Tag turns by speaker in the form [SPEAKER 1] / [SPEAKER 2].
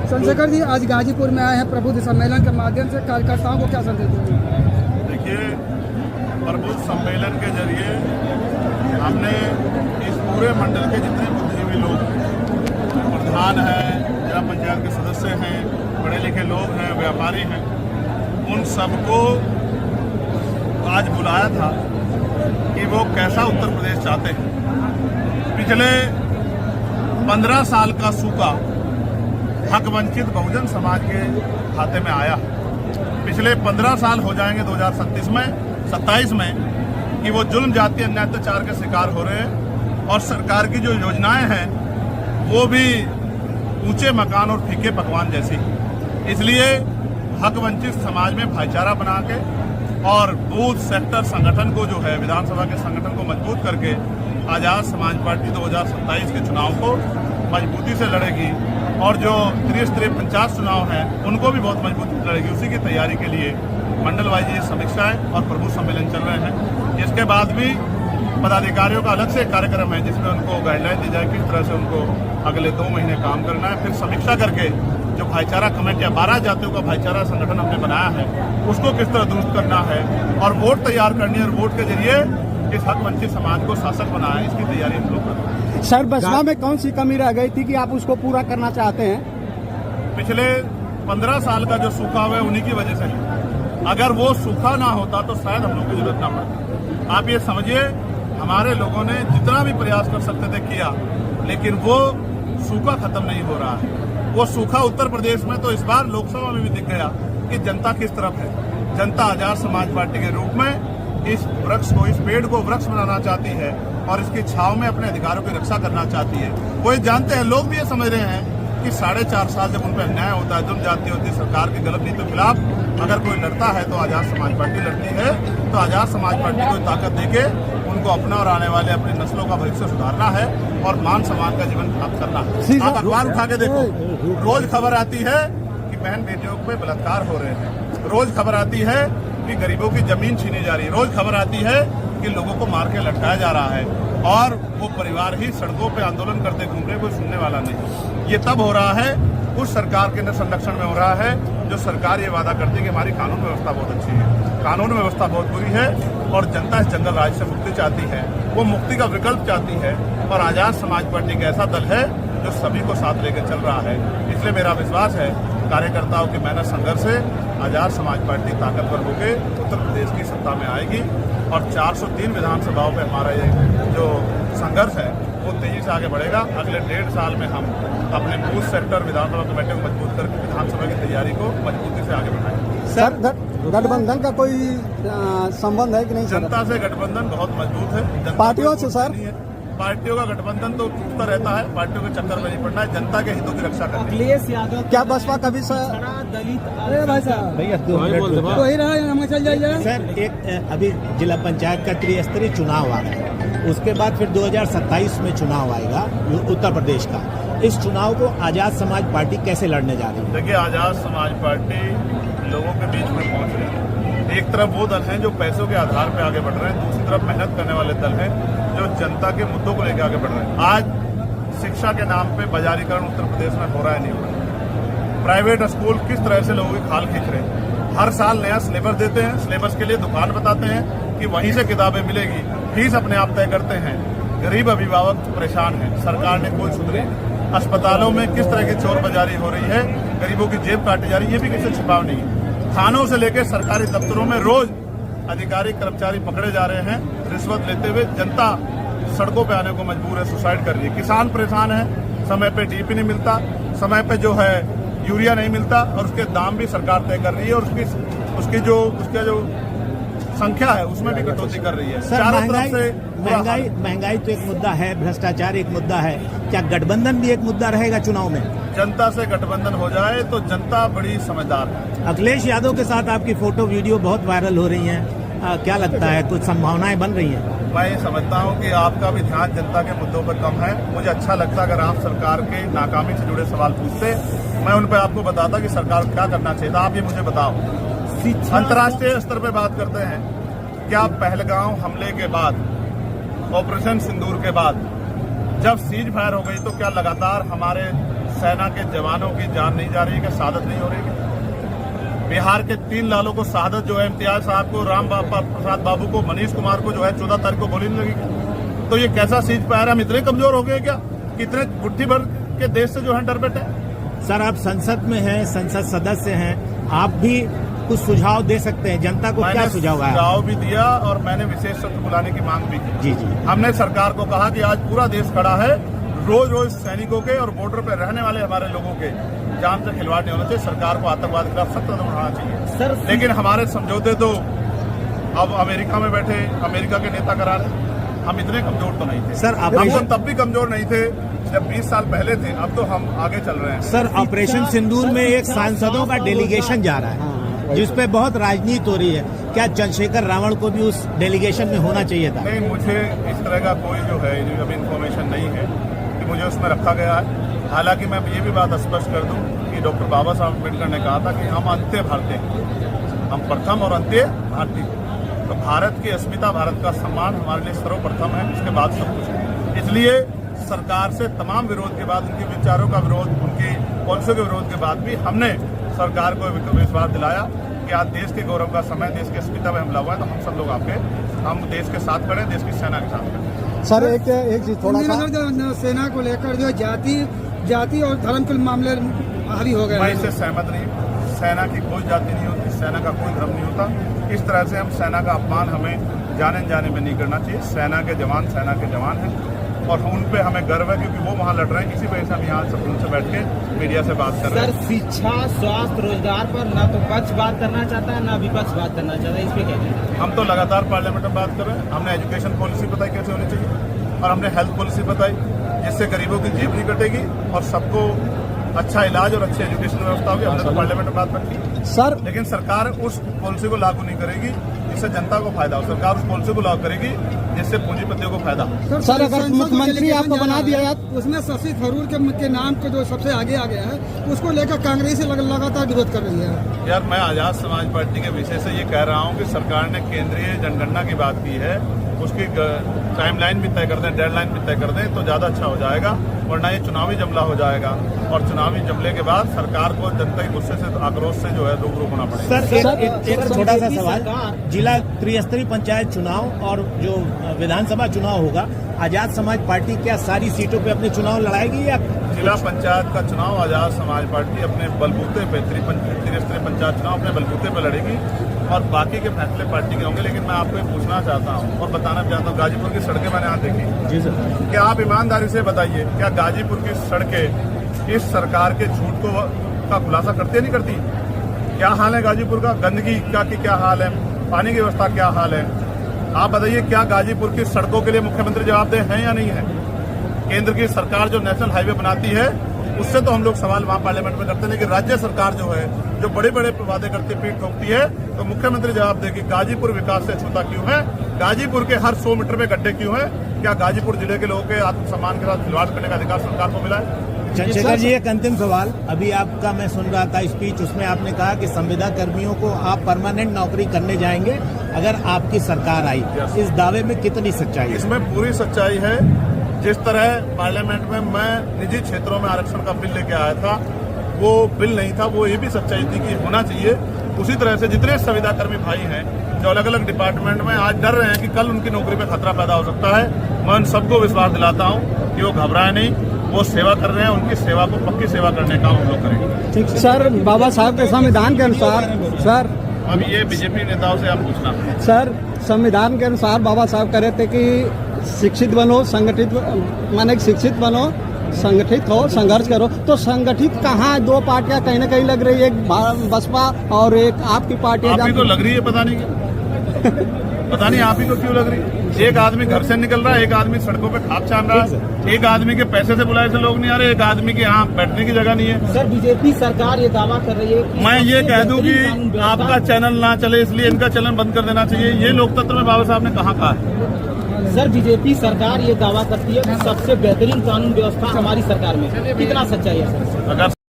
[SPEAKER 1] चंद्रशेखर जी आज गाजीपुर में आए हैं प्रबुद्ध सम्मेलन के माध्यम से, कार्यकर्ताओं को क्या संदेश देंगे?
[SPEAKER 2] देखिए, प्रबुद्ध सम्मेलन के जरिए हमने इस पूरे मंडल के जितने बुद्धिजीवी लोग, प्रधान हैं, जिला पंचायत के सदस्य हैं, पढ़े लिखे लोग हैं, व्यापारी हैं, उन सबको आज बुलाया था कि वो कैसा उत्तर प्रदेश चाहते हैं। पिछले 15 साल का सूखा हक वंचित बहुजन समाज के खाते में आया। पिछले 15 साल हो जाएंगे 2027 में कि वो जुल्म, जाति, अन्याय, अत्याचार के शिकार हो रहे हैं और सरकार की जो योजनाएं हैं वो भी ऊंचे मकान और फीके पकवान जैसी। इसलिए हक वंचित समाज में भाईचारा बना के और बूथ सेक्टर संगठन को जो है, विधानसभा के संगठन को मजबूत करके आजाद समाज पार्टी 2027 के चुनाव को मजबूती से लड़ेगी और जो त्रिस्तरीय पंचायत चुनाव हैं उनको भी बहुत मजबूती से लड़ेगी। उसी की तैयारी के लिए मंडल वाइज ये समीक्षाएं और प्रबुद्ध सम्मेलन चल रहे हैं। इसके बाद भी पदाधिकारियों का अलग से कार्यक्रम है जिसमें उनको गाइडलाइन दी जाए किस तरह से उनको अगले 2 महीने काम करना है। फिर समीक्षा करके जो भाईचारा कमेटियां 12 जातियों का भाईचारा संगठन हमने बनाया है उसको किस तरह दुरुस्त करना है और वोट तैयार करनी है और वोट के जरिए इस हक वंचित समाज को शासक बनाया है, इसकी तैयारी हम लोग कर रहे हैं।
[SPEAKER 1] सर, बसपा में कौन सी कमी रह गई थी कि आप उसको पूरा करना चाहते हैं?
[SPEAKER 2] पिछले 15 साल का जो सूखा हुआ है उन्हीं की वजह से है। अगर वो सूखा ना होता तो शायद हम लोग की जरूरत ना पड़ती। आप ये समझिए, हमारे लोगों ने जितना भी प्रयास कर सकते थे किया, लेकिन वो सूखा खत्म नहीं हो रहा है। वो सूखा उत्तर प्रदेश में तो इस बार लोकसभा में भी दिख गया कि जनता किस तरफ है। जनता आजाद समाज पार्टी के रूप में इस वृक्ष को, इस पेड़ को वृक्ष बनाना चाहती है और इसकी छाव में अपने अधिकारों की रक्षा करना चाहती है। वो जानते हैं, लोग भी ये समझ रहे हैं कि 4.5 साल जब उन पर अन्याय होता है, जुल्म जाती होती है, सरकार की गलत नीति के खिलाफ अगर कोई लड़ता है तो आजाद समाज पार्टी लड़ती है। तो आजाद समाज पार्टी को ताकत देके उनको अपना और आने वाले अपनी नस्लों का भविष्य सुधारना है और मान सम्मान का जीवन प्राप्त करना है। आप अखबार उठा के देखो, रोज खबर आती है कि बहन बेटियों पे बलात्कार हो रहे हैं, रोज खबर आती है कि गरीबों की जमीन छीनी जा रही है, रोज खबर आती है कि लोगों को मार के लटकाया जा रहा है और वो परिवार ही सड़कों पे आंदोलन करते घूम रहे, कोई सुनने वाला नहीं। ये तब हो रहा है उस सरकार के संरक्षण में हो रहा है जो सरकार ये वादा करती है कि हमारी कानून व्यवस्था बहुत अच्छी है। कानून व्यवस्था बहुत बुरी है और जनता इस जंगल राज से मुक्ति चाहती है, वो मुक्ति का विकल्प चाहती है और आजाद समाज पार्टी एक ऐसा दल है जो सभी को साथ लेकर चल रहा है। इसलिए मेरा विश्वास है कार्यकर्ताओं की मेहनत संघर्ष से आजाद समाज पार्टी ताकतवर होकर उत्तर प्रदेश की सत्ता में आएगी और 403 विधानसभाओं पे हमारा ये जो संघर्ष है वो तेजी से आगे बढ़ेगा। अगले 1.5 साल में हम अपने बूथ सेक्टर विधानसभा कमेटी को मजबूत करके विधानसभा की तैयारी को मजबूती से आगे बढ़ाएंगे।
[SPEAKER 1] सर, गठबंधन का कोई संबंध है कि नहीं?
[SPEAKER 2] जनता से गठबंधन बहुत मजबूत है।
[SPEAKER 1] पार्टियों से सर?
[SPEAKER 2] पार्टियों का गठबंधन तो टूटता रहता है, पार्टियों के चक्कर में नहीं पड़ना है, जनता के हितों की रक्षा करनी है।
[SPEAKER 1] अखिलेश यादव क्या बसपा कभी दलित? अरे भाई साहब, वही रहा, हम चल जाइए
[SPEAKER 3] सर। एक अभी जिला पंचायत का त्रिस्तरीय चुनाव आ रहा है, उसके बाद फिर 2027 में चुनाव आएगा उत्तर प्रदेश का। इस चुनाव को आजाद समाज पार्टी कैसे लड़ने जा रही है?
[SPEAKER 2] देखिए, आजाद समाज पार्टी लोगों के बीच में पहुंच रही है। एक तरफ वो दल हैं जो पैसों के आधार पर आगे बढ़ रहे हैं, दूसरी तरफ मेहनत करने वाले दल हैं जो जनता के मुद्दों को लेकर आगे बढ़ रहे हैं। आज शिक्षा के नाम पे बाजारीकरण उत्तर प्रदेश में हो रहा है, नहीं हो रहा। प्राइवेट स्कूल किस तरह से लोगों की खाल खींच रहे हैं। हर साल नया सिलेबस देते हैं, सिलेबस के लिए दुकान बताते हैं कि वहीं से किताबें मिलेगी, फीस अपने आप तय करते हैं। गरीब अभिभावक परेशान हैं, सरकार ने कोई सुध नहीं। अस्पतालों में किस तरह की चोर बाजारी हो रही है, गरीबों की जेब काटी जा रही है, ये भी किसी छिपाव नहीं है। थानों से लेकर सरकारी दफ्तरों में रोज अधिकारी कर्मचारी पकड़े जा रहे हैं रिश्वत लेते हुए। जनता सड़कों पे आने को मजबूर है, सुसाइड कर रही है। किसान परेशान है, समय पे डीपी नहीं मिलता, समय पे जो है यूरिया नहीं मिलता और उसके दाम भी सरकार तय कर रही है और उसकी जो संख्या है उसमें भी कटौती कर रही है। चारों तरफ से
[SPEAKER 3] महंगाई तो एक मुद्दा है, भ्रष्टाचार एक मुद्दा है, क्या गठबंधन भी एक मुद्दा रहेगा चुनाव में?
[SPEAKER 2] जनता से गठबंधन हो जाए तो जनता बड़ी समझदार है।
[SPEAKER 3] अखिलेश यादव के साथ आपकी फोटो वीडियो बहुत वायरल हो रही हैं, क्या लगता है, कुछ संभावनाएं बन रही हैं?
[SPEAKER 2] मैं ये समझता हूँ कि आपका भी ध्यान जनता के मुद्दों पर कम है। मुझे अच्छा लगता अगर आप सरकार के नाकामी से जुड़े सवाल पूछते, मैं उन पर आपको बताता कि सरकार क्या करना चाहिए था। आप ये मुझे बताओ, अंतर्राष्ट्रीय स्तर पे बात करते हैं, क्या पहलगांव हमले के बाद ऑपरेशन सिंदूर के बाद जब सीज फायर हो गई तो क्या लगातार हमारे सेना के जवानों की जान नहीं जा रही है, क्या शहादत नहीं हो रही है? बिहार के 3 लालों को शहादत जो है, इम्तियाज साहब को, राम प्रसाद बाबू को, मनीष कुमार को जो है 14 तारीख को गोली नहीं लगी। तो ये कैसा सीज फायर? हम इतने कमजोर हो गए क्या? कितने मुट्ठी भर के देश से जो है डर बैठे?
[SPEAKER 3] सर, आप संसद में हैं, संसद सदस्य हैं, आप भी कुछ सुझाव दे सकते हैं। जनता को क्या सुझाव आया?
[SPEAKER 2] सुझाव भी दिया और मैंने विशेष सत्र बुलाने की मांग भी की।
[SPEAKER 3] जी।
[SPEAKER 2] हमने सरकार को कहा कि आज पूरा देश खड़ा है, रोज रोज सैनिकों के और बॉर्डर पर रहने वाले हमारे लोगों के जान से खिलवाड़ नहीं होना चाहिए। सरकार को आतंकवाद के खिलाफ सख्त कदम उठाना चाहिए। लेकिन हमारे समझौते तो अब अमेरिका में बैठे अमेरिका के नेता करा रहे। हम इतने कमजोर तो नहीं थे
[SPEAKER 3] सर।
[SPEAKER 2] हम तब भी कमजोर नहीं थे जब 20 साल पहले थे, अब तो हम आगे चल रहे हैं।
[SPEAKER 3] सर, ऑपरेशन सिंदूर में एक सांसदों का डेलीगेशन जा रहा है जिसपे बहुत राजनीति हो रही है। क्या चंद्रशेखर रावण को भी उस डेलीगेशन में होना चाहिए था?
[SPEAKER 2] नहीं, मुझे इस तरह का कोई जो है अभी इन्फॉर्मेशन नहीं है कि मुझे उसमें रखा गया है। हालांकि मैं ये भी बात स्पष्ट कर दूं कि डॉक्टर बाबा साहब अम्बेडकर ने कहा था कि हम अंत्य भारतीय हैं, हम प्रथम और अंत्य भारतीय। तो भारत की अस्मिता, भारत का सम्मान हमारे लिए सर्वप्रथम है, उसके बाद सब कुछ है। इसलिए सरकार से तमाम विरोध के बाद, उनके विचारों का विरोध, उनकी पॉलिसियों के विरोध के बाद भी हमने सरकार को विश्वास दिलाया कि आज देश के गौरव का समय, देश की अस्मिता में हमला हुआ है, तो हम सब लोग हम देश के साथ खड़े, देश की सेना के साथ खड़े।
[SPEAKER 1] सर, एक चीज थोड़ा सा सेना को लेकर जो जाति और धर्म के मामले हावी हो गए।
[SPEAKER 2] मैं इससे सहमत नहीं हूँ। सेना की कोई जाति नहीं होती, सेना का कोई धर्म नहीं होता। इस तरह से हम सेना का अपमान हमें जाने में नहीं करना चाहिए। सेना के जवान हैं और उन पे हमें गर्व है क्योंकि वो वहाँ लड़ रहे हैं। इसी वजह से हम यहाँ सब उनसे बैठ के मीडिया से बात कर रहे हैं।
[SPEAKER 4] सर, शिक्षा, स्वास्थ्य, रोजगार पर ना तो पक्ष बात करना चाहता है ना विपक्ष बात करना चाहता है, इस पे क्या कहना है?
[SPEAKER 2] हम तो लगातार पार्लियामेंट में बात कर रहे हैं। हमने एजुकेशन पॉलिसी बताई कैसे होनी चाहिए और हमने हेल्थ पॉलिसी बताई जिससे गरीबों की जेब नहीं कटेगी और सबको अच्छा इलाज और अच्छी एजुकेशन व्यवस्था होगी। हमने तो पार्लियामेंट में बात रखी
[SPEAKER 1] सर,
[SPEAKER 2] लेकिन सरकार उस पॉलिसी को लागू नहीं करेगी जिससे जनता को फायदा हो। सरकार उस पॉलिसी को लागू करेगी जिससे पूंजीपतियों को फायदा हो।
[SPEAKER 1] सर, अगर मुख्यमंत्री आपको बना दिया उसमें शशि थरूर के नाम को जो सबसे आगे आ गया है, उसको लेकर कांग्रेस लगातार विरोध कर रही है।
[SPEAKER 2] यार, मैं आजाद समाज पार्टी के विषय से ये कह रहा हूँ कि सरकार ने केंद्रीय जनगणना की बात की है, उसकी टाइमलाइन भी तय कर दें, डेडलाइन भी तय कर दें तो ज़्यादा अच्छा हो जाएगा, वरना ये चुनावी जमला हो जाएगा और चुनावी जमले के बाद सरकार को जनता के गुस्से से, आक्रोश से जो है रूबरू होना पड़ेगा।
[SPEAKER 3] सर, एक छोटा सा सवाल, जिला त्रिस्तरीय पंचायत चुनाव और जो विधानसभा चुनाव होगा, आजाद समाज पार्टी क्या सारी सीटों पे अपने चुनाव लड़ाएगी या?
[SPEAKER 2] जिला पंचायत का चुनाव आजाद समाज पार्टी अपने बलबूते पे, त्रिस्तरीय पंचायत चुनाव अपने बलबूते पे लड़ेगी और बाकी के फैसले पार्टी के होंगे। लेकिन मैं आपको पूछना चाहता हूँ और बताना चाहता हूँ, गाजीपुर की सड़कें मैंने यहाँ देखी।
[SPEAKER 3] जी सर।
[SPEAKER 2] क्या आप ईमानदारी से बताइए, क्या गाजीपुर की सड़कें इस सरकार के झूठ का खुलासा करती नहीं करती? क्या हाल है गाजीपुर का? गंदगी की क्या हाल है? पानी की व्यवस्था क्या हाल है? आप बताइए, क्या गाजीपुर की सड़कों के लिए मुख्यमंत्री जवाबदेह हैं या नहीं है? केंद्र की सरकार जो नेशनल हाईवे बनाती है उससे तो हम लोग सवाल वहाँ पार्लियामेंट में करते हैं, लेकिन राज्य सरकार जो है जो बड़े बड़े वादे करती पीठ ठोकती है, तो मुख्यमंत्री जवाब देगी गाजीपुर विकास से छूता क्यों है? गाजीपुर के हर 100 मीटर में गड्ढे क्यों है? क्या गाजीपुर जिले के लोगों के आत्मसम्मान के साथ खिलवाड़ करने का अधिकार सरकार को मिला है?
[SPEAKER 3] चंद्रशेखर जी, एक अंतिम सवाल, अभी आपका मैं सुन रहा था स्पीच, उसमें आपने कहा कि संविदा कर्मियों को आप परमानेंट नौकरी करने जाएंगे अगर आपकी सरकार आई। इस दावे में कितनी सच्चाई है?
[SPEAKER 2] इसमें पूरी सच्चाई है। जिस तरह पार्लियामेंट में मैं निजी क्षेत्रों में आरक्षण का बिल लेके आया था, वो बिल नहीं था, वो ये भी सच्चाई थी कि होना चाहिए। उसी तरह से जितने संविदाकर्मी भाई हैं जो अलग अलग डिपार्टमेंट में आज डर रहे हैं कि कल उनकी नौकरी पे खतरा पैदा हो सकता है, मैं उन सबको विश्वास दिलाता हूँ कि वो घबराए नहीं, वो सेवा कर रहे हैं, उनकी सेवा को पक्की सेवा करने का हम लोग करेंगे।
[SPEAKER 1] ठीक सर, बाबा साहब के संविधान के अनुसार सर,
[SPEAKER 2] अब ये बीजेपी नेताओं से आप पूछना
[SPEAKER 1] सर, संविधान के अनुसार बाबा साहब कह रहे थे कि शिक्षित बनो, संगठित माने शिक्षित बनो, संगठित हो, संघर्ष करो। तो संगठित कहाँ? 2 पार्टियां कहीं ना कहीं लग रही है, एक बसपा और एक आपकी पार्टी।
[SPEAKER 2] आप ही को लग रही है, पता नहीं पता नहीं आप ही को क्यों लग रही है। एक आदमी घर से निकल रहा है, एक आदमी सड़कों पे खाप छान रहा है, एक आदमी के पैसे से बुलाए से लोग नहीं आ रहे, एक आदमी के यहाँ बैठने की जगह नहीं है।
[SPEAKER 4] सर, बीजेपी सरकार ये दावा कर रही है।
[SPEAKER 2] मैं ये कह दूं कि आपका चैनल ना चले इसलिए इनका चैनल बंद कर देना चाहिए। ये लोकतंत्र में बाबा साहब ने कहाँ कहा है?
[SPEAKER 4] सर, बीजेपी सरकार ये दावा करती है कि सबसे बेहतरीन कानून व्यवस्था हमारी सरकार में, कितना सच्चाई है सर?
[SPEAKER 2] अगर